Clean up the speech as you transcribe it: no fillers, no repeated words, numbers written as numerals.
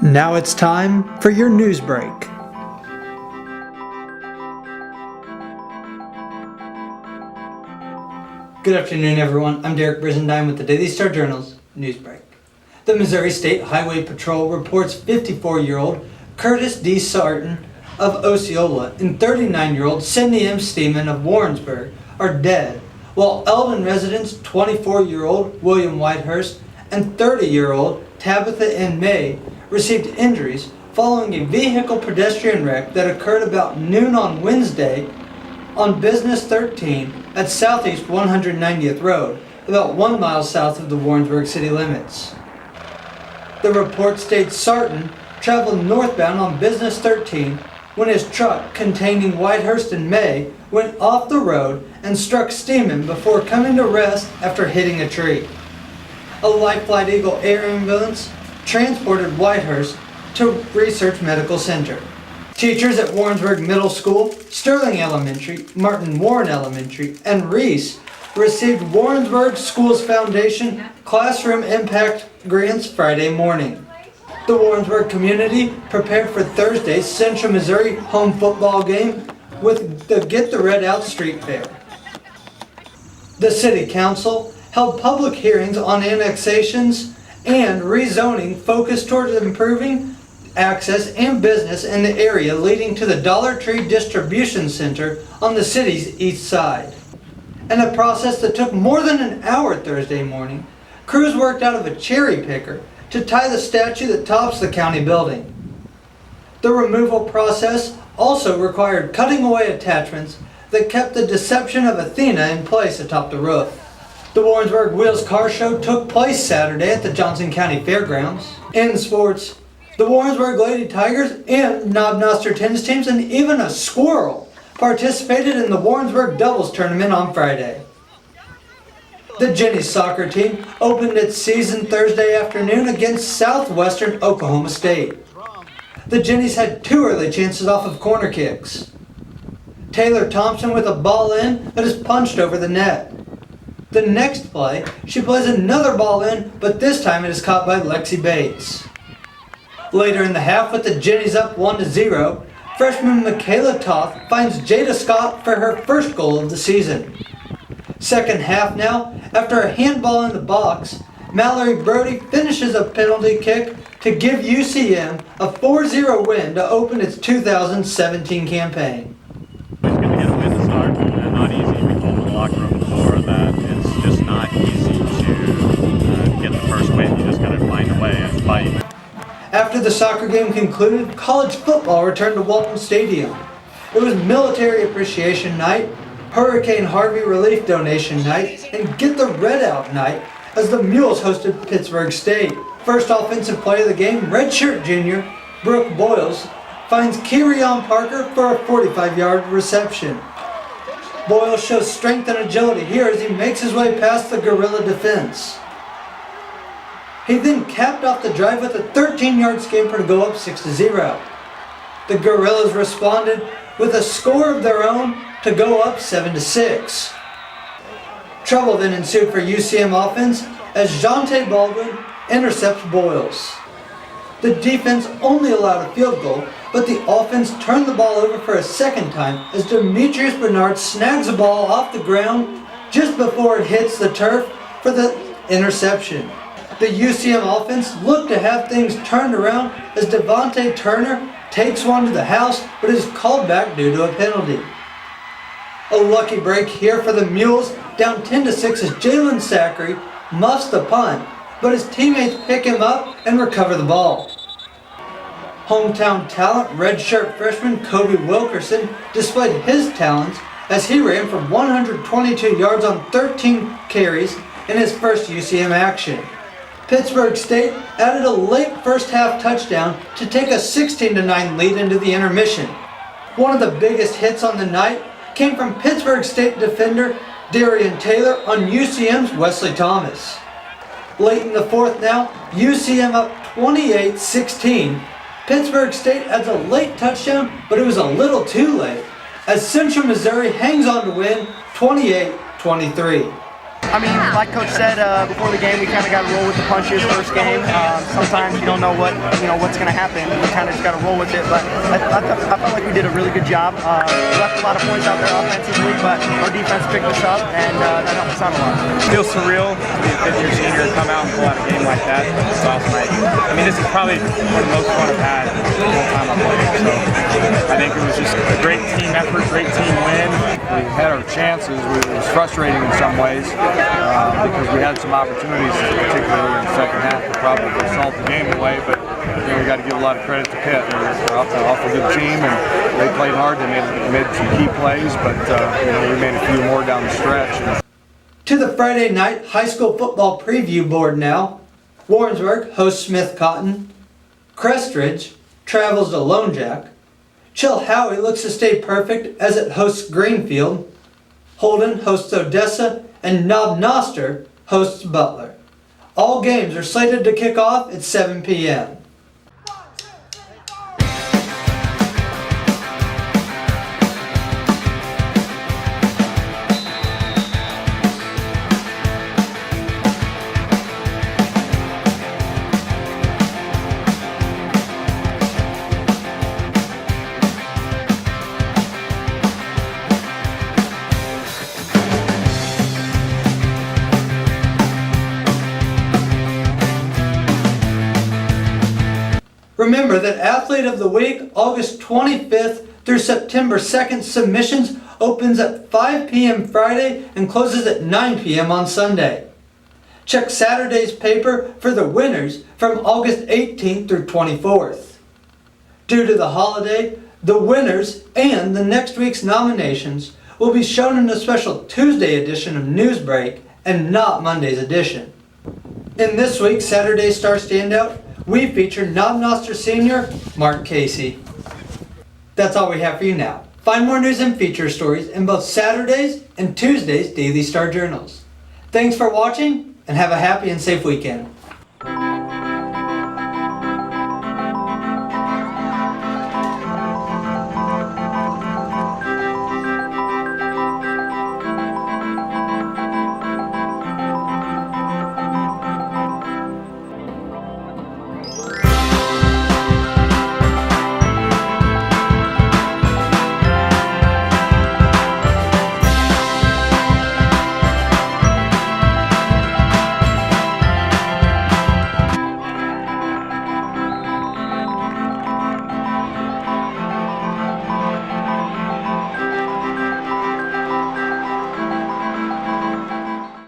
Now it's time for your news break. Good afternoon, everyone. I'm Derek Brizendine with the Daily Star Journal's Newsbreak. The Missouri State Highway Patrol reports 54-year-old Curtis D. Sarton of Osceola and 39-year-old Sidney M. Steeman of Warrensburg are dead, while Eldon residents 24-year-old William Whitehurst and 30-year-old Tabitha N. May received injuries following a vehicle-pedestrian wreck that occurred about noon on Wednesday on Business 13 at Southeast 190th Road, about 1 mile south of the Warrensburg city limits. The report states Sarton traveled northbound on Business 13 when his truck containing Whitehurst and May went off the road and struck Steeman before coming to rest after hitting a tree. A Life Flight Eagle air ambulance transported Whitehurst to Research Medical Center. Teachers at Warrensburg Middle School, Sterling Elementary, Martin Warren Elementary, and Reese received Warrensburg Schools Foundation Classroom Impact Grants Friday morning. The Warrensburg community prepared for Thursday's Central Missouri home football game with the Get the Red Out Street Fair. The City Council held public hearings on annexations and rezoning focused towards improving access and business in the area leading to the Dollar Tree Distribution Center on the city's east side. In a process that took more than an hour Thursday morning, crews worked out of a cherry picker to tie the statue that tops the county building. The removal process also required cutting away attachments that kept the deception of Athena in place atop the roof. The Warrensburg Wheels Car Show took place Saturday at the Johnson County Fairgrounds. In sports, the Warrensburg Lady Tigers and Knob Noster tennis teams and even a squirrel participated in the Warrensburg Doubles Tournament on Friday. The Jennies soccer team opened its season Thursday afternoon against Southwestern Oklahoma State. The Jennies had 2 early chances off of corner kicks. Taylor Thompson with a ball in that is punched over the net. The next play, she plays another ball in, but this time it is caught by Lexi Bates. Later in the half, with the Jennies up 1-0, freshman Michaela Toth finds Jada Scott for her first goal of the season. Second half now, after a handball in the box, Mallory Brody finishes a penalty kick to give UCM a 4-0 win to open its 2017 campaign. It's good to get a win to start, and not easy. We told the locker room before that it's just not easy to get the first win. You just got to find a way and fight. After the soccer game concluded, college football returned to Walton Stadium. It was Military Appreciation Night, Hurricane Harvey Relief Donation Night, and Get the Red Out Night as the Mules hosted Pittsburg State. First offensive play of the game, redshirt junior Brooke Boyles finds Kerion Parker for a 45-yard reception. Boyles shows strength and agility here as he makes his way past the Gorilla defense. He then capped off the drive with a 13-yard scamper to go up 6-0. The Gorillas responded with a score of their own to go up 7-6. Trouble then ensued for UCM offense as Jonte Baldwin intercepts Boyles. The defense only allowed a field goal, but the offense turned the ball over for a second time as Demetrius Bernard snags the ball off the ground just before it hits the turf for the interception. The UCM offense looked to have things turned around as Devontae Turner takes one to the house but is called back due to a penalty. A lucky break here for the Mules, down 10-6 as Jalen Zachary muffs the punt, but his teammates pick him up and recover the ball. Hometown talent redshirt freshman Kobe Wilkerson displayed his talents as he ran for 122 yards on 13 carries in his first UCM action. Pittsburg State added a late first half touchdown to take a 16-9 lead into the intermission. One of the biggest hits on the night came from Pittsburg State defender Darian Taylor on UCM's Wesley Thomas. Late in the fourth now, UCM up 28-16. Pittsburg State adds a late touchdown, but it was a little too late as Central Missouri hangs on to win 28-23. I mean, like Coach said before the game, we kind of got to roll with the punches first game. Sometimes you don't know what's going to happen. We kind of just got to roll with it. But I felt like we did a really good job. We left a lot of points out there offensively, but our defense picked us up, and that helped us out a lot. It feels surreal to be a fifth-year senior and come out and pull out a game like that. It's awesome. I mean, this is probably one of the most fun I've had the whole time I've played. So I think it was just a great team effort, great team win. We had our chances. It was frustrating in some ways because we had some opportunities, particularly in the second half, to probably salt the game away. But we got to give a lot of credit to Pitt. They're an awful good team, and they played hard. They made some key plays, but we made a few more down the stretch. To the Friday night high school football preview board now. Warrensburg hosts Smith Cotton. Crestridge travels to Lone Jack. Chilhowie looks to stay perfect as it hosts Greenfield. Holden hosts Odessa, and Knob Noster hosts Butler. All games are slated to kick off at 7 p.m. Remember that Athlete of the Week, August 25th through September 2nd, submissions opens at 5 p.m. Friday and closes at 9 p.m. on Sunday. Check Saturday's paper for the winners from August 18th through 24th. Due to the holiday, the winners and the next week's nominations will be shown in a special Tuesday edition of Newsbreak and not Monday's edition. In this week's Saturday Star Standout, we feature Knob Noster Senior Mark Casey. That's all we have for you now. Find more news and feature stories in both Saturday's and Tuesday's Daily Star Journals. Thanks for watching, and have a happy and safe weekend.